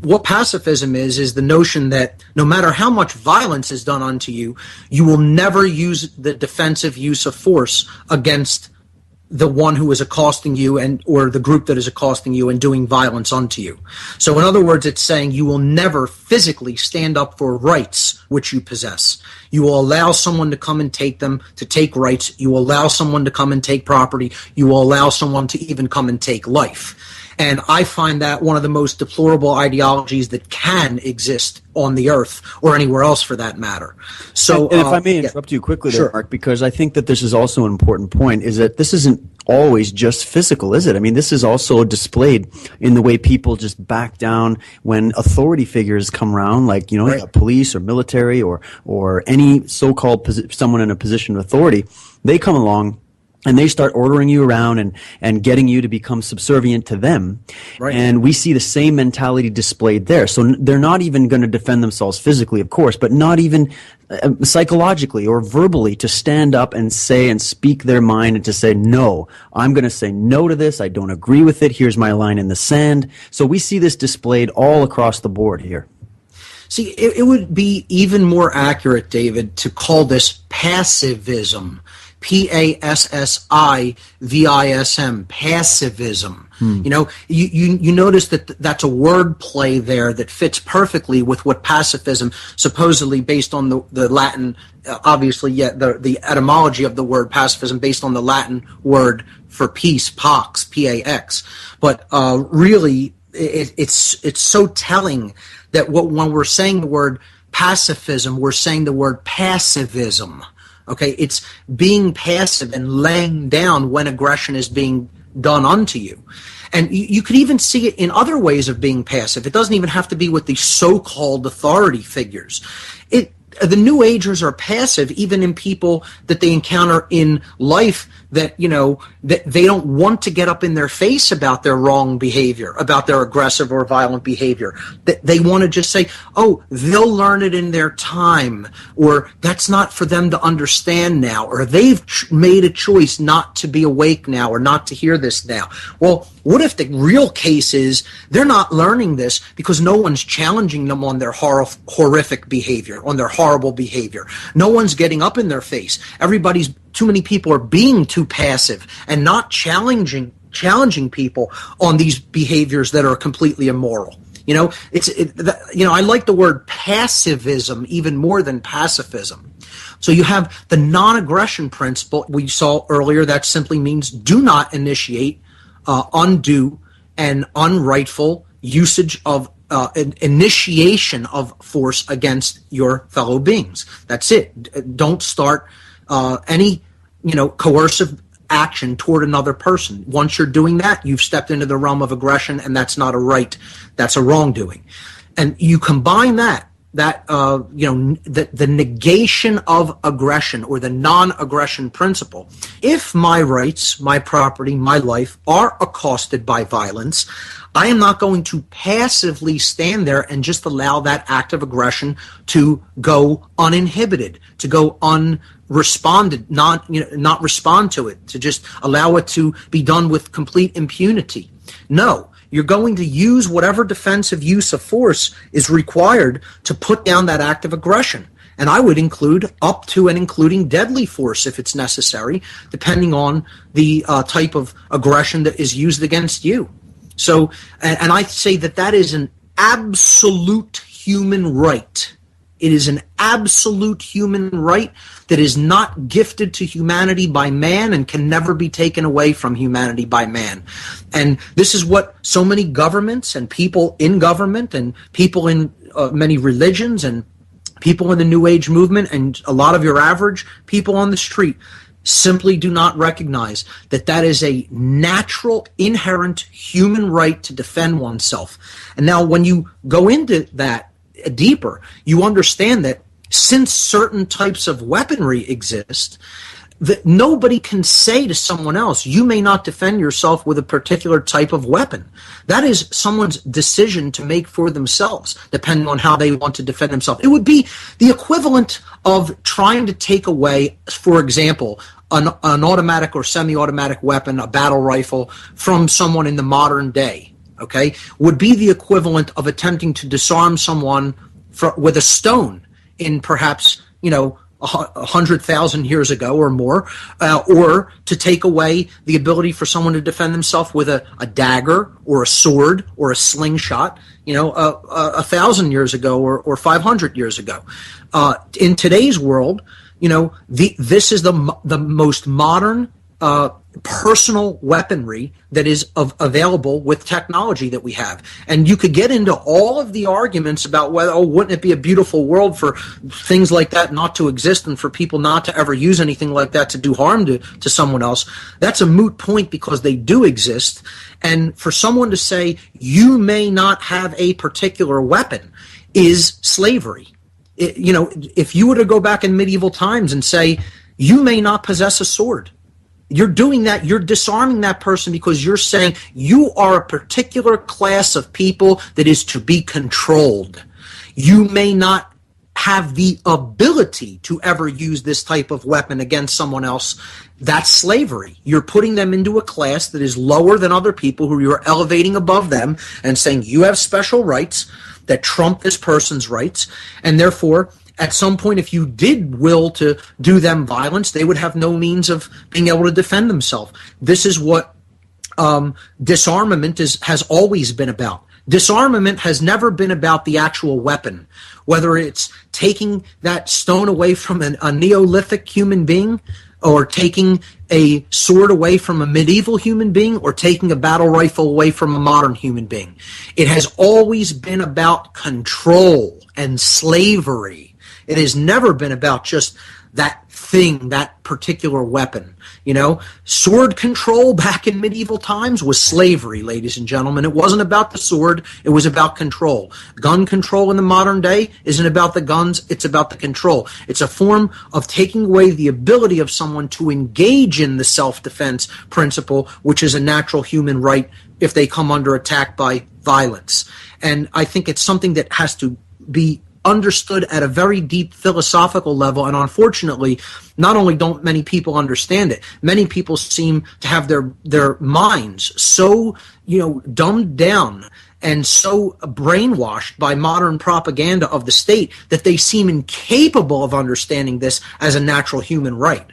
what pacifism is the notion that no matter how much violence is done unto you, you will never use the defensive use of force against the one who is accosting you or the group that is accosting you and doing violence unto you. So in other words, it's saying you will never physically stand up for rights which you possess. You will allow someone to come and take them, to take rights. You will allow someone to come and take property. You will allow someone to even come and take life. And I find that one of the most deplorable ideologies that can exist on the earth, or anywhere else for that matter. So, and if I may interrupt you quickly there, sure. Mark, because I think that this is also an important point, is that this isn't always just physical, is it? I mean, this is also displayed in the way people just back down when authority figures come around, like, you know, right. Police or military or any so-called someone in a position of authority. They come along and they start ordering you around and getting you to become subservient to them. Right. And we see the same mentality displayed there. So they're not even going to defend themselves physically, of course, but not even psychologically or verbally to stand up and say and speak their mind and to say, no, I'm going to say no to this. I don't agree with it. Here's my line in the sand. So we see this displayed all across the board here. See, it would be even more accurate, David, to call this passivism. P-A-S-S-I-V-I-S-M, passivism. You know, you notice that that's a word play there that fits perfectly with what pacifism, supposedly based on the Latin, obviously, the etymology of the word pacifism based on the Latin word for peace, pax, P-A-X. But really, it's so telling that when we're saying the word pacifism, we're saying the word passivism. Okay, it's being passive and laying down when aggression is being done unto you. And you could even see it in other ways of being passive. It doesn't even have to be with the so-called authority figures. The New Agers are passive even in people that they encounter in life that, you know, that they don't want to get up in their face about their wrong behavior, about their aggressive or violent behavior. They want to just say, oh, they'll learn it in their time, or that's not for them to understand now, or they've made a choice not to be awake now or not to hear this now. Well, what if the real case is they're not learning this because no one's challenging them on their horrific behavior, on their horrible behavior. No one's getting up in their face. Too many people are being too passive and not challenging people on these behaviors that are completely immoral. You know, I like the word passivism even more than pacifism. So you have the non-aggression principle we saw earlier. That simply means do not initiate undue and unrightful usage of initiation of force against your fellow beings. That's it. Don't start any, coercive action toward another person. Once you're doing that, you've stepped into the realm of aggression, and that's not a right. That's a wrongdoing. And you combine the negation of aggression, or the non-aggression principle. If my rights, my property, my life are accosted by violence, I am not going to passively stand there and just allow that act of aggression to go uninhibited, to go unresponded, not respond to it, to just allow it to be done with complete impunity. No. You're going to use whatever defensive use of force is required to put down that act of aggression. And I would include up to and including deadly force if it's necessary, depending on the type of aggression that is used against you. So, and I say that is an absolute human right. It is an absolute human right that is not gifted to humanity by man and can never be taken away from humanity by man. And this is what so many governments and people in government and people in many religions and people in the New Age movement and a lot of your average people on the street simply do not recognize that is a natural, inherent human right to defend oneself. And now when you go into that deeper, you understand that since certain types of weaponry exist, that nobody can say to someone else, you may not defend yourself with a particular type of weapon. That is someone's decision to make for themselves, depending on how they want to defend themselves. It would be the equivalent of trying to take away, for example, an automatic or semi-automatic weapon, a battle rifle, from someone in the modern day. okay, would be the equivalent of attempting to disarm someone with a stone in perhaps, 100,000 years ago or more, or to take away the ability for someone to defend themselves with a dagger or a sword or a slingshot, 1,000 years ago or 500 years ago. In today's world, this is the most modern personal weaponry that is available with technology that we have. And you could get into all of the arguments about whether, wouldn't it be a beautiful world for things like that not to exist and for people not to ever use anything like that to do harm to someone else. That's a moot point because they do exist. And for someone to say you may not have a particular weapon is slavery. If you were to go back in medieval times and say you may not possess a sword, you're doing that, you're disarming that person because you're saying you are a particular class of people that is to be controlled. You may not have the ability to ever use this type of weapon against someone else. That's slavery. You're putting them into a class that is lower than other people who you're elevating above them and saying you have special rights that trump this person's rights, and therefore at some point, if you did will to do them violence, they would have no means of being able to defend themselves. This is what disarmament has always been about. Disarmament has never been about the actual weapon, whether it's taking that stone away from a Neolithic human being, or taking a sword away from a medieval human being, or taking a battle rifle away from a modern human being. It has always been about control and slavery. It has never been about just that thing, that particular weapon. Sword control back in medieval times was slavery, ladies and gentlemen. It wasn't about the sword. It was about control. Gun control in the modern day isn't about the guns. It's about the control. It's a form of taking away the ability of someone to engage in the self-defense principle, which is a natural human right if they come under attack by violence. And I think it's something that has to be understood at a very deep philosophical level, and unfortunately, not only don't many people understand it, many people seem to have their minds so dumbed down and so brainwashed by modern propaganda of the state that they seem incapable of understanding this as a natural human right.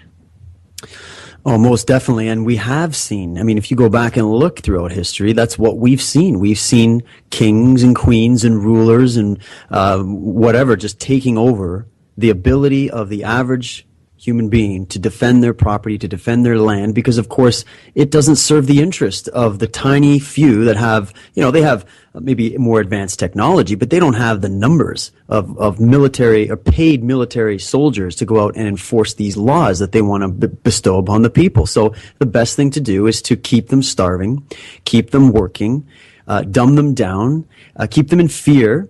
Oh, most definitely. And we have seen, if you go back and look throughout history, that's what we've seen. We've seen kings and queens and rulers and whatever just taking over the ability of the average human being to defend their property, to defend their land, because of course it doesn't serve the interest of the tiny few that have, they have maybe more advanced technology, but they don't have the numbers of military or paid military soldiers to go out and enforce these laws that they want to bestow upon the people. So the best thing to do is to keep them starving, keep them working, dumb them down, keep them in fear,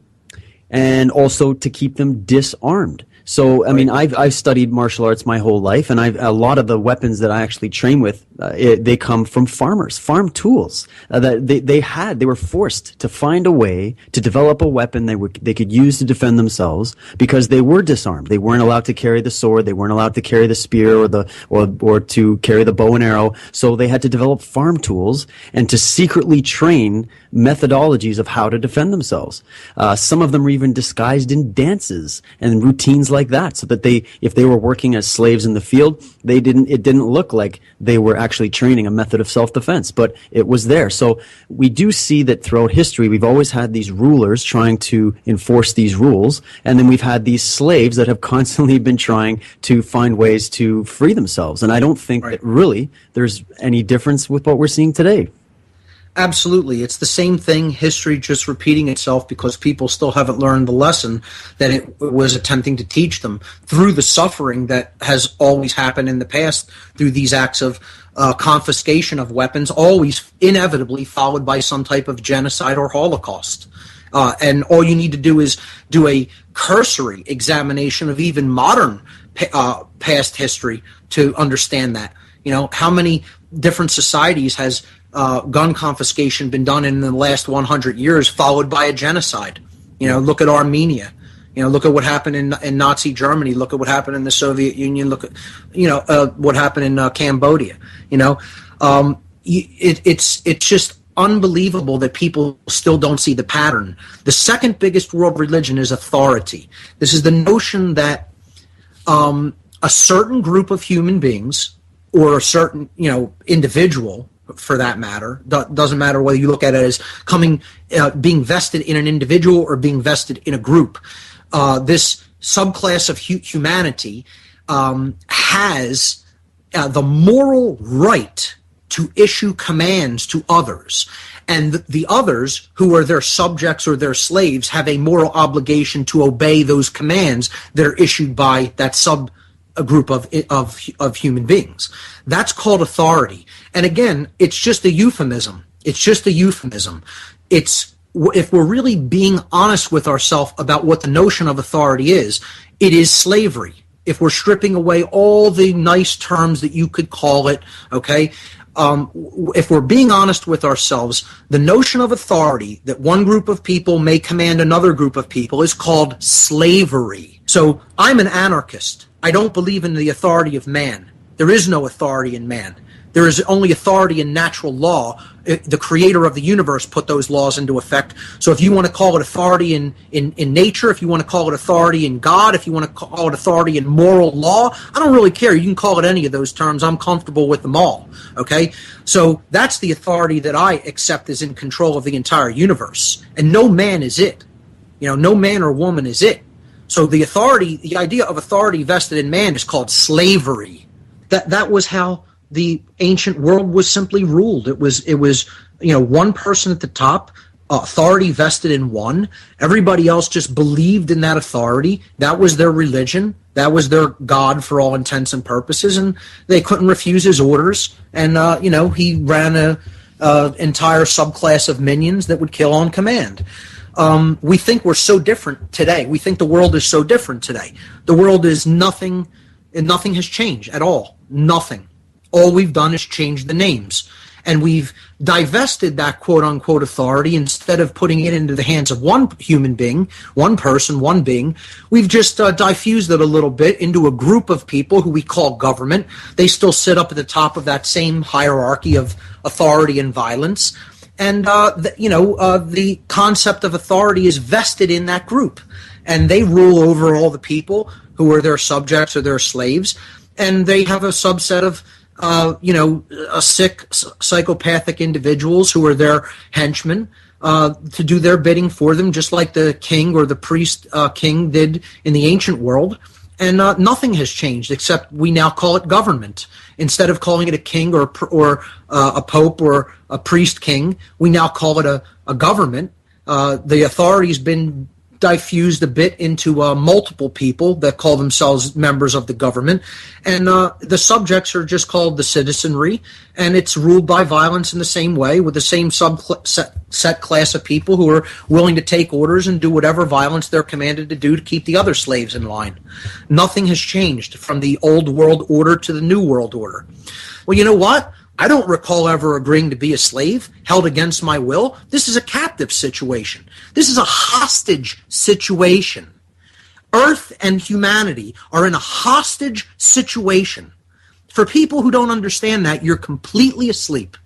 and also to keep them disarmed. So, I've studied martial arts my whole life, and a lot of the weapons that I actually train with, they come from farmers, farm tools that they were forced to find a way to develop a weapon they could use to defend themselves because they were disarmed. They weren't allowed to carry the sword, they weren't allowed to carry the spear or to carry the bow and arrow. So they had to develop farm tools and to secretly train methodologies of how to defend themselves. Some of them were even disguised in dances and routines like that, so that if they were working as slaves in the field, it didn't look like they were actually training a method of self-defense, but it was there. So we do see that throughout history, we've always had these rulers trying to enforce these rules, and then we've had these slaves that have constantly been trying to find ways to free themselves. And I don't think that really there's any difference with what we're seeing today. Absolutely. It's the same thing, history just repeating itself because people still haven't learned the lesson that it was attempting to teach them through the suffering that has always happened in the past through these acts of confiscation of weapons, always inevitably followed by some type of genocide or Holocaust. And all you need to do is do a cursory examination of even modern past history to understand that. How many different societies has gun confiscation been done in the last 100 years, followed by a genocide? Look at Armenia. Look at what happened in Nazi Germany. Look at what happened in the Soviet Union. Look at what happened in Cambodia. It's just unbelievable that people still don't see the pattern. The second biggest world religion is authority. This is the notion that a certain group of human beings, or a certain, individual, for that matter, doesn't matter whether you look at it as being vested in an individual or being vested in a group. This subclass of humanity has the moral right to issue commands to others. And the others, who are their subjects or their slaves, have a moral obligation to obey those commands that are issued by that group of human beings. That's called authority. And again, it's just a euphemism. If we're really being honest with ourselves about what the notion of authority is, it is slavery. If we're stripping away all the nice terms that you could call it, okay? If we're being honest with ourselves, the notion of authority that one group of people may command another group of people is called slavery. So I'm an anarchist. I don't believe in the authority of man. There is no authority in man. There is only authority in natural law. The creator of the universe put those laws into effect. So if you want to call it authority in nature, if you want to call it authority in God, if you want to call it authority in moral law, I don't really care. You can call it any of those terms. I'm comfortable with them all. Okay? So that's the authority that I accept is in control of the entire universe. And no man is it. No man or woman is it. So the idea of authority vested in man is called slavery. That was how the ancient world was simply ruled. It was one person at the top, authority vested in one. Everybody else just believed in that authority. That was their religion. That was their God for all intents and purposes, and they couldn't refuse his orders. And he ran a entire subclass of minions that would kill on command. We think we're so different today. We think the world is so different today. The world is nothing, and nothing has changed at all. Nothing. All we've done is change the names. And we've divested that quote-unquote authority. Instead of putting it into the hands of one human being, one person, one being, we've just diffused it a little bit into a group of people who we call government. They still sit up at the top of that same hierarchy of authority and violence. And, the concept of authority is vested in that group. And they rule over all the people who are their subjects or their slaves. And they have a subset of sick, psychopathic individuals who are their henchmen to do their bidding for them, just like the king or the priest king did in the ancient world. And nothing has changed, except we now call it government. Instead of calling it a king or a pope or a priest king, we now call it a government. The authority's been diffused a bit into multiple people that call themselves members of the government, and the subjects are just called the citizenry, and it's ruled by violence in the same way, with the same set class of people who are willing to take orders and do whatever violence they're commanded to do to keep the other slaves in line. Nothing has changed from the old world order to the new world order. Well, you know what? I don't recall ever agreeing to be a slave, held against my will. This is a captive situation. This is a hostage situation. Earth and humanity are in a hostage situation. For people who don't understand that, you're completely asleep.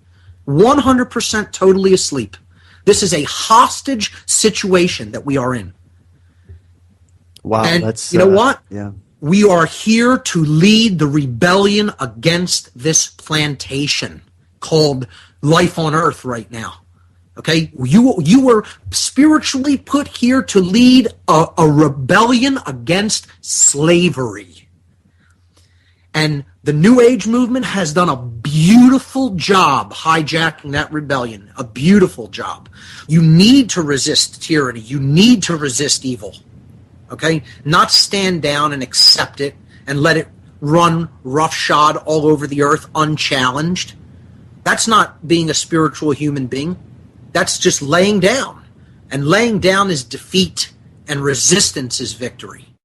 100% totally asleep. This is a hostage situation that we are in. Wow. And that's, you know what? Yeah. We are here to lead the rebellion against this plantation called life on earth right now. Okay? You were spiritually put here to lead a rebellion against slavery. And the New Age movement has done a beautiful job hijacking that rebellion. A beautiful job. You need to resist tyranny. You need to resist evil. Okay? Not stand down and accept it and let it run roughshod all over the earth unchallenged. That's not being a spiritual human being. That's just laying down. And laying down is defeat, and resistance is victory.